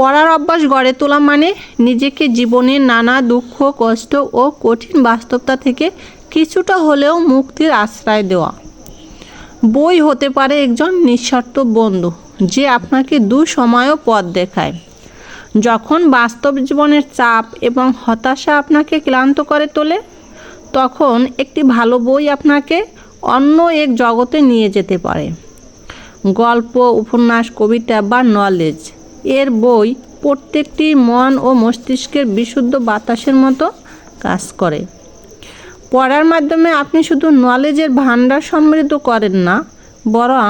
পড়ার অভ্যাস গড়ে তোলা মানে নিজেকে জীবনের নানা দুঃখ কষ্ট ও কঠিন বাস্তবতা থেকে কিছুটা হলেও মুক্তির আশ্রয় দেওয়া। বই হতে পারে একজন নিঃস্বার্থ বন্ধু যে আপনাকে দুঃসময়েও পথ দেখায়। যখন বাস্তব জীবনের চাপ এবং হতাশা আপনাকে ক্লান্ত করে তোলে, তখন একটি ভালো বই আপনাকে অন্য এক জগতে নিয়ে যেতে পারে। গল্প, উপন্যাস, কবিতা বা নলেজ এর বই প্রত্যেকটি মন ও মস্তিষ্কের বিশুদ্ধ বাতাসের মতো কাজ করে। পড়ার মাধ্যমে আপনি শুধু নলেজের ভাণ্ডার সমৃদ্ধ করেন না, বরং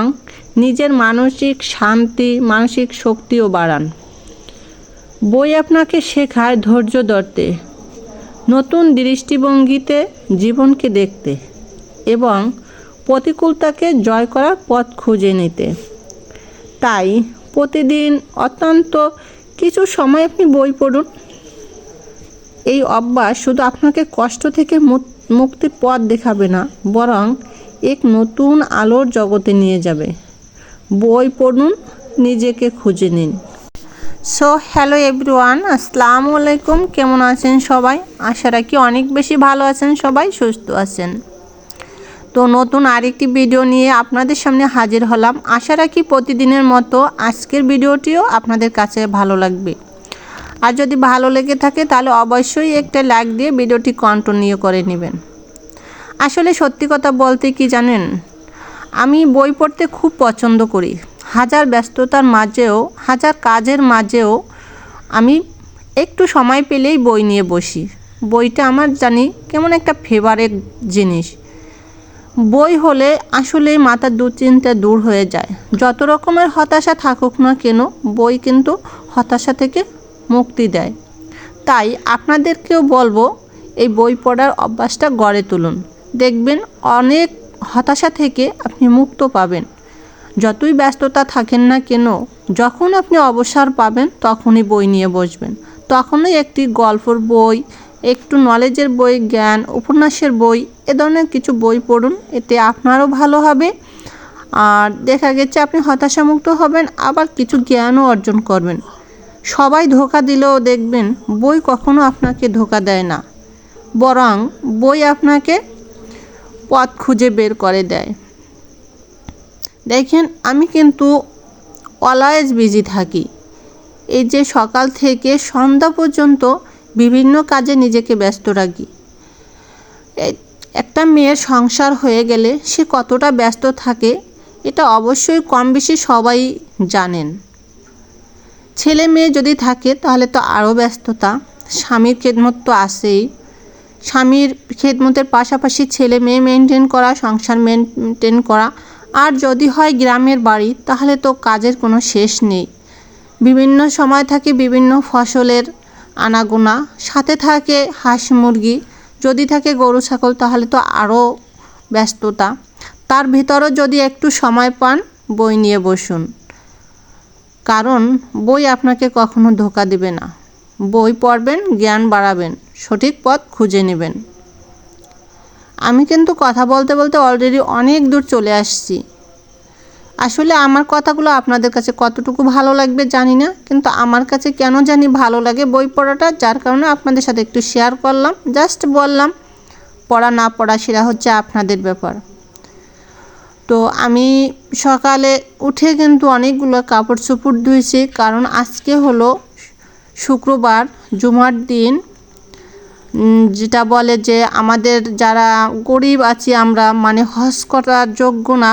নিজের মানসিক শান্তি, মানসিক শক্তিও বাড়ান। বই আপনাকে শেখায় ধৈর্য ধরতে, নতুন দৃষ্টিভঙ্গিতে জীবনকে দেখতে এবং প্রতিকূলতাকে জয় করার পথ খুঁজে নিতে। তাই প্রতিদিন অত্যন্ত কিছু সময় আপনি বই পড়ুন। এই অভ্যাস শুধু আপনাকে কষ্ট থেকে মুক্তির পথ দেখাবে না, বরং এক নতুন আলোর জগতে নিয়ে যাবে। বই পড়ুন, নিজেকে খুঁজে নিন। সো হ্যালো এভরিওয়ান, আসসালামু আলাইকুম। কেমন আছেন সবাই? আশা রাখি অনেক বেশি ভালো আছেন, সবাই সুস্থ আছেন। তো নতুন আরেকটি ভিডিও নিয়ে আপনাদের সামনে হাজির হলাম। আশা রাখি প্রতিদিনের মতো আজকের ভিডিওটিও আপনাদের কাছে ভালো লাগবে। আর যদি ভালো লেগে থাকে তাহলে অবশ্যই একটা লাইক দিয়ে ভিডিওটি কন্টিনিউ করে নেবেন। আসলে সত্যি কথা বলতে কি জানেন, আমি বই পড়তে খুব পছন্দ করি। হাজার ব্যস্ততার মাঝেও, হাজার কাজের মাঝেও আমি একটু সময় পেলেই বই নিয়ে বসি। বইটা আমার জানি কেমন একটা ফেভারিট জিনিস। বই হলে আসলে মাথার দুশ্চিন্তা দূর হয়ে যায়। যত রকমের হতাশা থাকুক না কেন, বই কিন্তু হতাশা থেকে মুক্তি দেয়। তাই আপনাদেরকেও বলবো, এই বই পড়ার অভ্যাসটা গড়ে তুলুন। দেখবেন অনেক হতাশা থেকে আপনি মুক্ত পাবেন। যতই ব্যস্ততা থাকেন না কেন, যখন আপনি অবসর পাবেন তখনই বই নিয়ে বসবেন। তখনই একটি গল্পের বই, একটু নলেজের বই, জ্ঞান, উপন্যাসের বই, এ ধরনের কিছু বই পড়ুন। এতে আপনারও ভালো হবে। আর দেখা গেছে আপনি হতাশামুক্ত হবেন, আবার কিছু জ্ঞানও অর্জন করবেন। সবাই ধোঁকা দিলেও দেখবেন বই কখনো আপনাকে ধোঁকা দেয় না, বরং বই আপনাকে পথ খুঁজে বের করে দেয়। দেখেন, আমি কিন্তু অলওয়েজ বিজি থাকি। এই যে সকাল থেকে সন্ধ্যা পর্যন্ত বিভিন্ন কাজে নিজেকে ব্যস্ত রাখি। একটা মেয়ের সংসার হয়ে গেলে সে কতটা ব্যস্ত থাকে এটা অবশ্যই কম বেশি সবাই জানেন। ছেলে মেয়ে যদি থাকে তাহলে তো আরও ব্যস্ততা। স্বামীর খেদমত তো আছেই। স্বামীর খেদমতের পাশাপাশি ছেলে মেয়ে মেনটেন করা, সংসার মেনটেন করা। আর যদি হয় গ্রামের বাড়ি, তাহলে তো কাজের কোনো শেষ নেই। বিভিন্ন সময় থাকে বিভিন্ন ফসলের আনাগোনা, সাথে থাকে হাঁস মুরগি, যদি থাকে গরু ছাগল তাহলে তো আরও ব্যস্ততা। তার ভিতরও যদি একটু সময় পান, বই নিয়ে বসুন। কারণ বই আপনাকে কখনো ধোঁকা দিবে না। বই পড়বেন, জ্ঞান বাড়াবেন, সঠিক পথ খুঁজে নেবেন। আমি কিন্তু কথা বলতে বলতে অলরেডি অনেক দূর চলে আসছি। আসলে আমার কথাগুলো আপনাদের কাছে কতটুকু ভালো লাগবে জানি না, কিন্তু আমার কাছে কেন জানি ভালো লাগে বই পড়াটা, যার কারণে আপনাদের সাথে একটু শেয়ার করলাম। জাস্ট বললাম, পড়া না পড়া সেটা হচ্ছে আপনাদের ব্যাপার। তো আমি সকালে উঠে কিন্তু অনেকগুলো কাপড় চোপড় ধুয়েছি, কারণ আজকে হলো শুক্রবার, জুমার দিন। যেটা বলে যে আমাদের যারা গরিব আছি আমরা, মানে হজ করার যোগ্য না,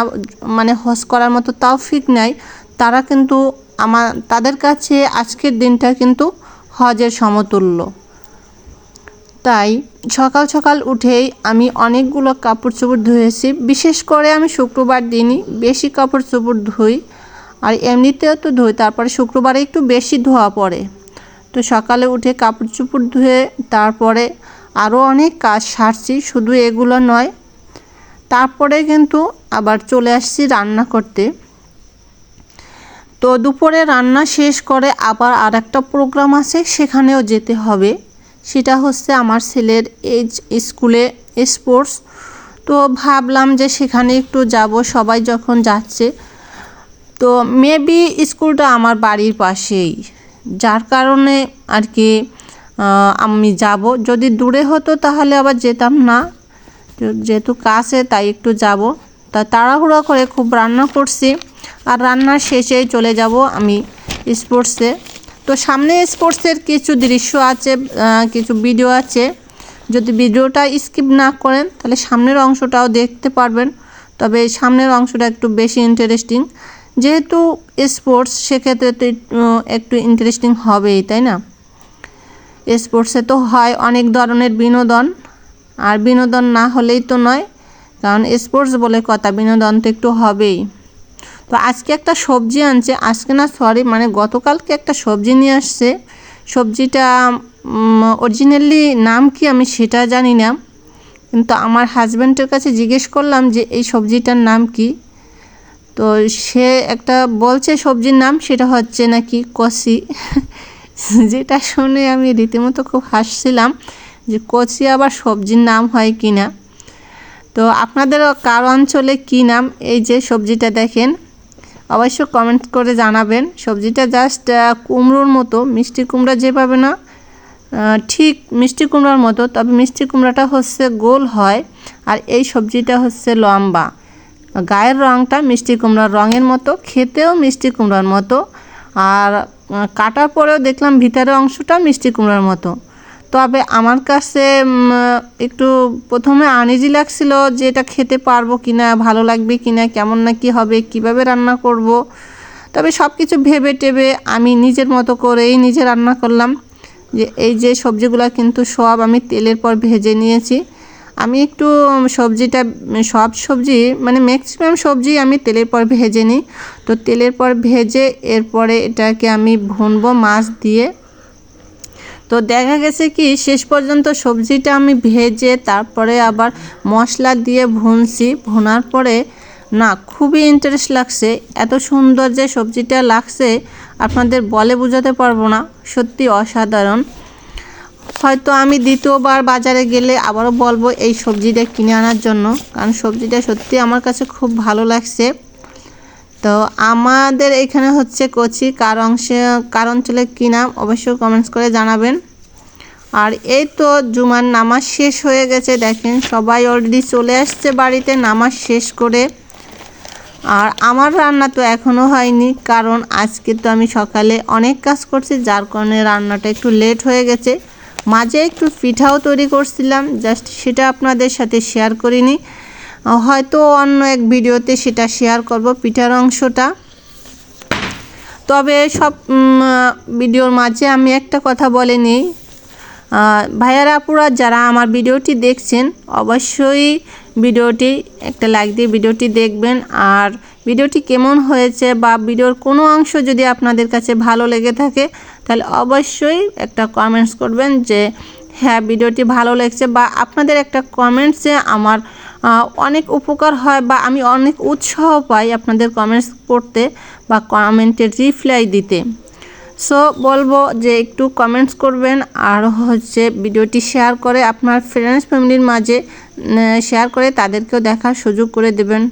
মানে হজ করার মতো তৌফিক নাই, তারা কিন্তু তাদের কাছে আজকের দিনটা কিন্তু হজের সমতুল্য। তাই সকাল সকাল উঠেই আমি অনেকগুলো কাপড় চোপড় ধুয়েছি। বিশেষ করে আমি শুক্রবার দিনই বেশি কাপড় চোপড় ধুই, আর এমনিতেও তো ধুই, তারপরে শুক্রবারে একটু বেশি ধোয়া পড়ে। তো সকালে উঠে কাপড় চোপড় ধুয়ে তারপরে আরও অনেক কাজ সারছি, শুধু এগুলো নয়। তারপরে কিন্তু আবার চলে আসছি রান্না করতে। তো দুপুরে রান্না শেষ করে আবার আর একটা প্রোগ্রাম আছে, সেখানেও যেতে হবে। সেটা হচ্ছে আমার ছেলের স্কুলে স্পোর্টস। তো ভাবলাম যে সেখানে একটু যাব, সবাই যখন যাচ্ছে। তো মেবি স্কুলটা আমার বাড়ির পাশেই, যার কারণে আর কি আমি যাব। যদি দূরে হতো তাহলে আবার যেতাম না, যেহেতু কাছে তাই একটু যাব। তা তাড়াহুড়া করে খুব রান্না করছি, আর রান্নার শেষেই চলে যাব আমি স্পোর্টসে। তো সামনে স্পোর্টসের কিছু দৃশ্য আছে, কিছু ভিডিও আছে। যদি ভিডিওটা স্কিপ না করেন তাহলে সামনের অংশটাও দেখতে পারবেন। তবে সামনের অংশটা একটু বেশি ইন্টারেস্টিং, যেহেতু স্পোর্টস সেক্ষেত্রে তো একটু ইন্টারেস্টিং হবেই, তাই না? স্পোর্টসে তো হয় অনেক ধরনের বিনোদন, আর বিনোদন না হলেই তো নয়, কারণ স্পোর্টস বলে কথা, বিনোদন তো একটু হবেই। তো আজকে একটা সবজি আনছে, আজকে না সরি মানে গতকালকে একটা সবজি নিয়ে আসছে। সবজিটা অরিজিনালি নাম কি আমি সেটা জানি না, কিন্তু আমার হাজব্যান্ডের কাছে জিজ্ঞেস করলাম যে এই সবজিটার নাম কি। তো সে একটা বলছে সবজির নাম, সেটা হচ্ছে নাকি কচি। যেটা শুনে আমি রীতিমতো খুব হাসছিলাম যে কচি আবার সবজির নাম হয় কি না। তো আপনাদের কার অঞ্চলে কী নাম এই যে সবজিটা দেখেন, অবশ্য কমেন্ট করে জানাবেন। সবজিটা জাস্ট কুমড়োর মতো, মিষ্টি কুমড়া যেভাবে না ঠিক মিষ্টি কুমড়ার মতো, তবে মিষ্টি কুমড়াটা হচ্ছে গোল হয়, আর এই সবজিটা হচ্ছে লম্বা। গায়ের রঙটা মিষ্টি কুমড়ার রঙের মতো, খেতেও মিষ্টি কুমড়ার মতো, আর কাটার পরেও দেখলাম ভিতরের অংশটা মিষ্টি কুমড়ার মতো। তবে আমার কাছে একটু প্রথমে আনইজি লাগছিল যে এটা খেতে পারবো কি না, ভালো লাগবে কি না, কেমন না কি হবে, কিভাবে রান্না করব। তবে সব কিছু ভেবে টেবে আমি নিজের মতো করেই নিজে রান্না করলাম। যে এই যে সবজিগুলো কিন্তু সব আমি তেলের পর ভেজে নিয়েছি। আমি একটু সবজিটা, সব সবজি মানে ম্যাক্সিমাম সবজি আমি তেলের পর ভেজে নিই। তো তেলের পর ভেজে এরপরে এটাকে আমি ভুনবো মাছ দিয়ে। তো দেখা গেছে কি শেষ পর্যন্ত সবজিটা আমি ভেজে তারপরে আবার মশলা দিয়ে ভুনছি। ভুনার পরে না খুবই ইন্টারেস্ট লাগছে, এত সুন্দর যে সবজিটা লাগছে আপনাদের বলে বোঝাতে পারবো না, সত্যি অসাধারণ। হয়তো আমি দ্বিতীয়বার বাজারে গেলে আবারও বলবো এই সবজিটা কিনে আনার জন্য, কারণ সবজিটা সত্যি আমার কাছে খুব ভালো লাগছে। তো আমাদের এখানে হচ্ছে কচি, কার অঞ্চলে কী নাম অবশ্যই কমেন্টস করে জানাবেন। আর এই তো জুমার নামাজ শেষ হয়ে গেছে, দেখেন সবাই অলরেডি চলে আসছে বাড়িতে নামাজ শেষ করে। আর আমার রান্না তো এখনও হয়নি, কারণ আজকে তো আমি সকালে অনেক কাজ করছি, যার কারণে রান্নাটা একটু লেট হয়ে গেছে। মাঝে একটু পিঠাও তৈরি করছিলাম, জাস্ট সেটা আপনাদের সাথে শেয়ার করিনি, হয়তো অন্য এক ভিডিওতে সেটা শেয়ার করব পিঠার অংশটা। তবে সব ভিডিওর মাঝে আমি একটা কথা বলে নিই, ভাইয়ারা আপুরা যারা আমার ভিডিওটি দেখছেন অবশ্যই ভিডিওটি একটা লাইক দিয়ে ভিডিওটি দেখবেন। আর ভিডিওটি কেমন হয়েছে বা ভিডিওর কোনো অংশ যদি আপনাদের কাছে ভালো লেগে থাকে তাহলে অবশ্যই একটা কমেন্টস করবেন যে হ্যাঁ ভিডিওটি ভালো লাগছে, বা আপনাদের একটা কমেন্টসে আমার অনেক উপকার হয় বা আমি অনেক উৎসাহ পাই আপনাদের কমেন্টস পড়তে বা কমেন্টের রিপ্লাই দিতে। সো বলবো যে একটু কমেন্টস করবেন, আর হচ্ছে ভিডিওটি শেয়ার করে আপনার ফ্রেন্ডস ফ্যামিলির মাঝে শেয়ার করে তাদেরকেও দেখার সুযোগ করে দেবেন।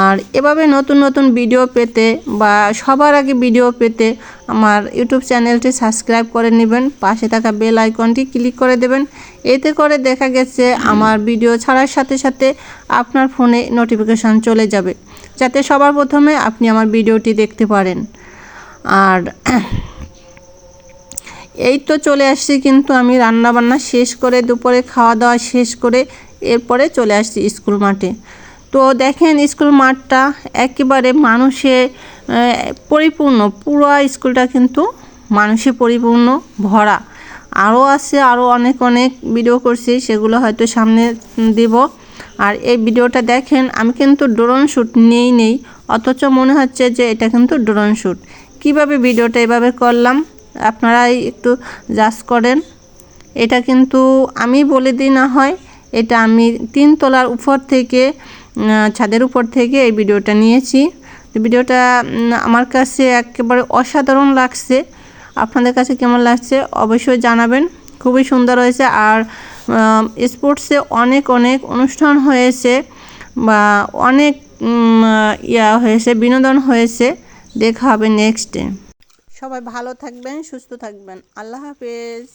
আর এভাবে নতুন নতুন ভিডিও পেতে বা সবার আগে ভিডিও পেতে আমার ইউটিউব চ্যানেলটি সাবস্ক্রাইব করে নেবেন, পাশে থাকা বেল আইকনটি ক্লিক করে দেবেন। এতে করে দেখা গেছে আমার ভিডিও ছাড়ার সাথে সাথে আপনার ফোনে নোটিফিকেশান চলে যাবে, যাতে সবার প্রথমে আপনি আমার ভিডিওটি দেখতে পারেন। আর এই তো চলে আসছি, কিন্তু আমি রান্না বান্না শেষ করে দুপুরে খাওয়া দাওয়া শেষ করে এরপরে চলে আসছি স্কুল মাঠে। তো দেখেন স্কুল মাঠটা একেবারে মানুষে পরিপূর্ণ, পুরো স্কুলটা কিন্তু মানুষে পরিপূর্ণ ভরা। আরও আছে, আরও অনেক অনেক ভিডিও করছি, সেগুলো হয়তো সামনে দিব। আর এই ভিডিওটা দেখেন আমি কিন্তু ড্রোন শ্যুট নেই, অথচ মনে হচ্ছে যে এটা কিন্তু ড্রোন শ্যুট। কীভাবে ভিডিওটা এভাবে করলাম আপনারাই একটু জাজ করেন। এটা কিন্তু আমি বলে দিই না হয়, এটা আমি 3 তলার উপর থেকে, ছাদের উপর থেকে এই ভিডিওটা নিয়েছি। ভিডিওটা আমার কাছে একেবারে অসাধারণ লাগছে, আপনাদের কাছে কেমন লাগছে অবশ্যই জানাবেন। খুবই সুন্দর হয়েছে। আর স্পোর্টসে অনেক অনেক অনুষ্ঠান হয়েছে বা অনেক হয়েছে, বিনোদন হয়েছে, দেখা হবে নেক্সট ডে। সবাই ভালো থাকবেন, সুস্থ থাকবেন। আল্লাহ হাফেজ।